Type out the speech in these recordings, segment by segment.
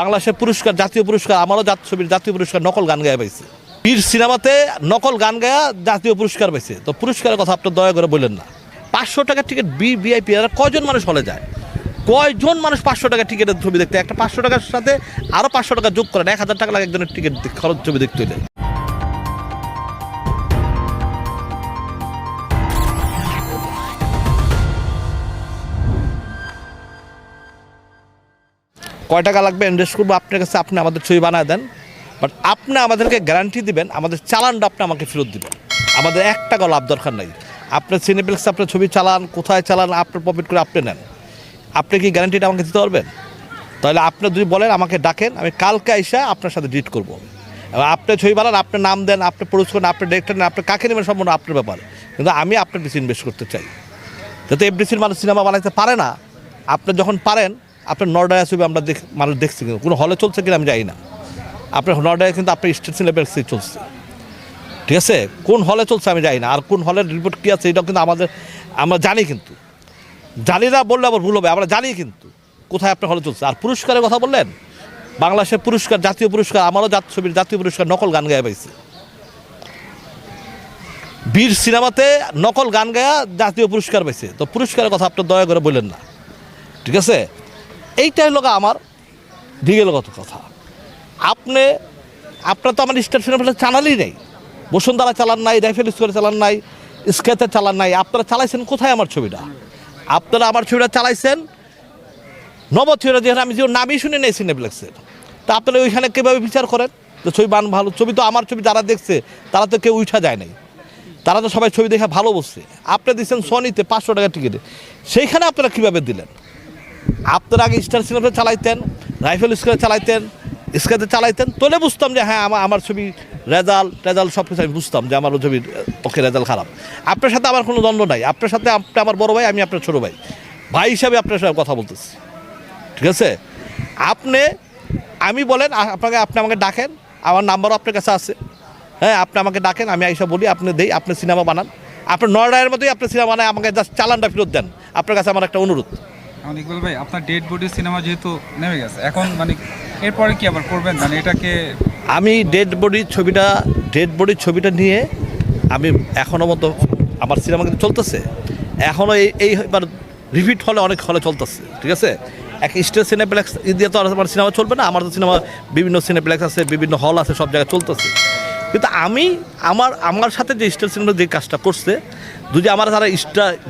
বাংলাদেশের পুরস্কার, জাতীয় পুরস্কার, আমারও ছবির জাতীয় পুরস্কার নকল গান গায়ে পাইছে। বীর সিনেমাতে নকল গান গায়া জাতীয় পুরস্কার পাইছে। তো পুরস্কারের কথা আপনি দয়া করে বললেন না। 500 টাকার টিকিট ভিআইপি, আর কয়জন মানুষ হলে যায়? কয়জন মানুষ 500 টাকা টিকিটের ছবি দেখতে? একটা 500 টাকার সাথে আরও 500 টাকা যোগ করেন, 1000 টাকা লাগে একজনের টিকিট খরচ ছবি দেখতে হইলে। কয় টাকা লাগবে ইনভেস্ট করবো আপনার কাছে, আপনি আমাদের ছবি বানায় দেন, বাট আপনি আমাদেরকে গ্যারান্টি দিবেন আমাদের চালানটা আপনি আমাকে ফেরত দিবেন। আমাদের 1 টাকা লাভ দরকার নাই। আপনার সিনেপ্লেক্সে আপনার ছবি চালান, কোথায় চালান, আপনার প্রফিট করে আপনি নেন। আপনি কি গ্যারান্টিটা আমাকে দিতে পারবেন? তাহলে আপনি যদি বলেন আমাকে ডাকেন, আমি কালকে এসে আপনার সাথে ডিট করবো। এবার আপনি ছবি বানান, আপনার নাম দেন, আপনি প্রডিউস করেন, আপনার ডিরেক্টর নেন, আপনি কাকে নেবেন সম্পূর্ণ আপনার ব্যাপার। কিন্তু আমি আপনার পিছিয়ে ইনভেস্ট করতে চাই, যাতে এফডিসির মানুষ সিনেমা বানাইতে পারে না। আপনি যখন পারেন, আপনার নর্ডায় ছবি আমরা মানুষ দেখছি, কিন্তু কোনো হলে চলছে কিনা আমি জানি না। আপনার নর্ডায় কিন্তু আপনার স্টেট সিনেপ্লেক্সে চলছে, ঠিক আছে? কোন হলে চলছে আমি জানি না, আর কোন হলের রিপোর্ট কী আছে এটাও কিন্তু আমরা জানি, কিন্তু জানি না বললে আবার ভুল হবে। আমরা জানি কিন্তু কোথায় আপনার হলে চলছে। আর পুরস্কারের কথা বললেন, বাংলাদেশের পুরস্কার, জাতীয় পুরস্কার, আমারও ছবির জাতীয় পুরস্কার নকল গান গায়ে পাইছে। বীর সিনেমাতে নকল গান গায়া জাতীয় পুরস্কার পাইছে। তো পুরস্কারের কথা আপনি দয়া করে বললেন না, ঠিক আছে? এইটাই হলো আমার দিগেলগত কথা। আপনার তো আমার স্টার সিনেমা চালানই নেই, বসুন্ধরা চালান নাই, রাইফেল স্কোয়ার চালান নাই, স্কেচে চালান নাই। আপনারা চালাইছেন কোথায় আমার ছবিটা? আপনারা আমার ছবিটা চালাইছেন নবথিরা, যেখানে আমি যে নামই শুনে নেই সিনেপ্লেক্সের। তা আপনারা ওইখানে কীভাবে বিচার করেন যে ছবি ভালো? ছবি তো আমার ছবি যারা দেখছে তারা তো কেউ উঠা যায় নাই, তারা তো সবাই ছবি দেখে ভালো বসছে। আপনি দিচ্ছেন সনিতে 500 টাকা টিকিটে, সেইখানে আপনারা কীভাবে দিলেন? আপনারা আগে স্টার সিনেমা চালাইতেন, রাইফেল স্কোয়ার চালাইতেন, স্কেচে চালাইতেন, তোলে বুঝতাম যে হ্যাঁ আমার ছবি রেজাল্ট সব কিছু আমি বুঝতাম যে আমার ছবির ওকে রেজাল্ট খারাপ। আপনার সাথে আমার কোনো দ্বন্দ্ব নাই। আপনার সাথে আপনি আমার বড় ভাই, আমি আপনার ছোটো ভাই, ভাই হিসাবে আপনার সাথে কথা বলতেছি, ঠিক আছে? আমি বলেন আপনি আমাকে ডাকেন, আমার নাম্বারও আপনার কাছে আছে। হ্যাঁ, আপনি আমাকে ডাকেন, আমি আইসা বলি, আপনি দেই, আপনি সিনেমা বানান। আপনার 9 রায়ের মতোই আপনি সিনেমা বানায় আমাকে জাস্ট চালানটা ফেরত দেন। আপনার কাছে আমার একটা অনুরোধ। ইকবাল ভাই, আপনার ডেড বডি সিনেমা যেহেতু নেমে গেছে, এখন মানে এরপরে কি আবার করবেন? মানে এটাকে আমি ডেড বডির ছবিটা নিয়ে আমি এখনও মতো আমার সিনেমা কিন্তু চলতেছে এখনও। এইবার রিপিট হলে অনেক হলে চলতেছে, ঠিক আছে? এক স্টেট সিনেপ্লেক্স দিয়ে তো আমার সিনেমা চলবে না। আমার তো সিনেমা বিভিন্ন সিনেপ্লেক্স আছে, বিভিন্ন হল আছে, সব জায়গায় চলতেছে। কিন্তু আমি আমার সাথে যে স্টেট সিনেমা যে কাজটা করছে, যদি আমার যারা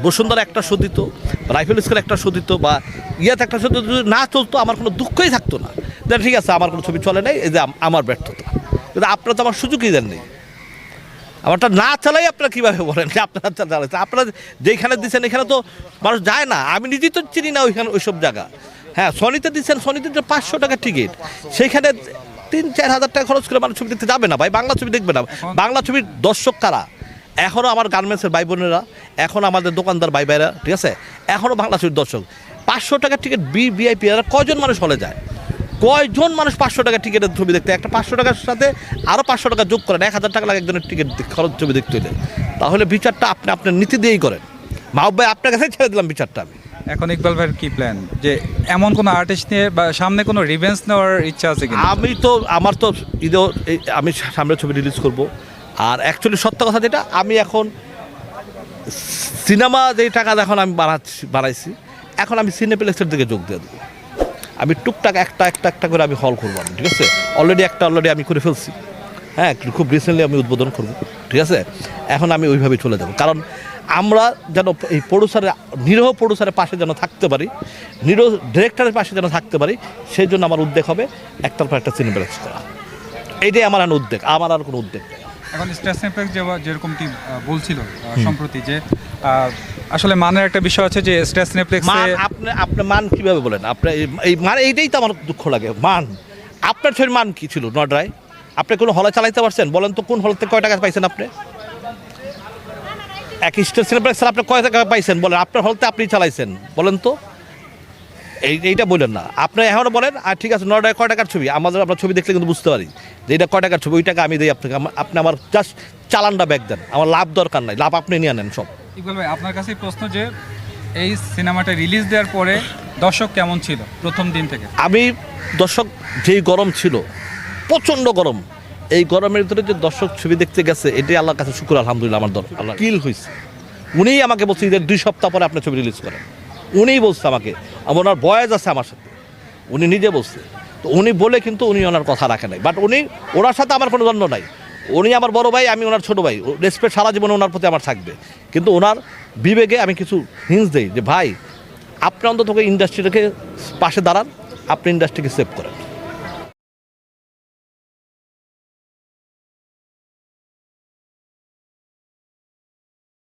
বসুন্ধরা একটা শো দিত, রাইফেল স্কুল একটা শো দিত, বা ইয়াতে একটা শো যদি না চলতো, আমার কোনো দুঃখই থাকতো না। ঠিক আছে, আমার কোনো ছবি চলে নাই, এই যে আমার ব্যর্থতা। কিন্তু আপনারা তো আমার সুযোগই দেন নেই। আমারটা না চালাই আপনারা কীভাবে বলেন যে আপনারা চালাইছেন? আপনারা যেখানে দিচ্ছেন এখানে তো মানুষ যায় না। আমি নিজেই তো চিনি না ওইখানে ওইসব জায়গা। হ্যাঁ, সনিতে দিচ্ছেন, সনিতে 500 টাকা টিকিট, সেইখানে 3-4 হাজার টাকা খরচ করে মানুষ ছবি দেখতে যাবে না ভাই। বাংলা ছবি দেখবে না। বাংলা ছবির দর্শক কারা? এখনও আমার গার্মেন্টসের ভাই বোনেরা, এখন আমাদের দোকানদার ভাই ভাইরা, ঠিক আছে? এখনও বাংলা ছবির দর্শক। 500 টাকার টিকিট ভিআইপি, আর কয়জন মানুষ হলে যায়? কয়জন মানুষ 500 টাকা টিকিটের ছবি দেখতে? একটা 500 টাকার সাথে আরও 500 টাকা যোগ করেন, 1000 টাকা লাগে একজনের টিকিট খরচ ছবি দেখতে হইলে। তাহলে বিচারটা আপনি আপনার নীতি দিয়েই করেন। মাহবুব ভাই, আপনার কাছে ছেড়ে দিলাম বিচারটা আমি। এখন ইকবাল ভাইয়ের কি প্ল্যান? যে এমন কোনো আর্টিস্ট নিয়ে বা সামনে কোনো রিভেঞ্জ নেওয়ার ইচ্ছা আছে কিনা? আমার তো আমি সামনে ছবি রিলিজ করব। আর অ্যাকচুয়ালি সত্য কথা যেটা, আমি এখন সিনেমা যেই টাকা এখন আমি বানাইছি, এখন আমি সিনেপ্লেক্সের দিকে যোগ দিয়ে দেবো। আমি টুকটাক একটা করে আমি হল করবো, ঠিক আছে? অলরেডি আমি করে ফেলছি। হ্যাঁ, খুব রিসেন্টলি আমি উদ্বোধন করবো, ঠিক আছে? এখন আমি ওইভাবে চলে যাব, কারণ আমরা যেন এই নিরীহ প্রডিউসারের পাশে যেন থাকতে পারি, নিরীহ ডিরেক্টরের পাশে যেন থাকতে পারি, সেই জন্য আমার উদ্যোগ হবে একটার পর একটা সিনেপ্লেক্স করা। এইটাই আমার উদ্যোগ, আমার আর কোনো উদ্যোগ নেই। এখন স্টার সিনেপ্লেক্স যেরকমটি বলছিল সম্প্রতি, যে আসলে মানের একটা বিষয় আছে, যে স্টার সিনেপ্লেক্স আপনি মান কীভাবে বলেন? আপনার এই মান, এইটাই তো আমার দুঃখ লাগে। মান, আপনার ছবির মান কী ছিল নডরায়? আপনি কোনো হলে চালাইতে পারছেন? বলেন তো, কোন হল থেকে কয় টাকা পাইছেন আপনি? এক স্টার সিনেপ্লেক্স আপনি কয় টাকা পাইছেন বলেন? আপনার হলতে আপনি চালাইছেন, বলেন তো। এইটা বললেন না আপনি, এখনও বলেন। আর ঠিক আছে, নডরায় কয় টাকার ছবি? আপনার ছবি দেখলে কিন্তু বুঝতে পারি যে এটা কয় টাকার ছবি। ওই টাকা আমি দিই আপনাকে, আপনি আমার জাস্ট চালানটা ব্যাক দেন। আমার লাভ দরকার নাই, লাভ আপনি নিয়ে নেন সব। ইকবাল ভাই, আপনার কাছে প্রশ্ন, যে এই সিনেমাটা রিলিজ দেওয়ার পরে দর্শক কেমন ছিল প্রথম দিন থেকে? আমি দর্শক যেই গরম ছিল, প্রচণ্ড গরম, এই গরমের ভিতরে যে দর্শক ছবি দেখতে গেছে, এটাই আল্লাহর কাছে শুকর আলহামদুলিল্লাহ। আমার আল্লাহ কিল হয়েছে। উনিই আমাকে বলছে ঈদের 2 সপ্তাহ পরে আপনার ছবি রিলিজ করেন। উনিই বলছে আমাকে, ওনার বয়েজ আছে আমার সাথে, উনি নিজে বলছে। তো উনি বলে কিন্তু উনি ওনার কথা রাখে নাই, বাট ওনার সাথে আমার কোনো দ্বন্দ্ব নাই। উনি আমার বড় ভাই, আমি ওনার ছোট ভাই, রেসপেক্ট সারা জীবনে ওনার প্রতি আমার থাকবে। কিন্তু ওনার বিবেকে আমি কিছু হিন্স দেই যে ভাই, আপনি অন্তত ইন্ডাস্ট্রিটাকে পাশে দাঁড়ান, আপনি ইন্ডাস্ট্রিকে সেভ করেন।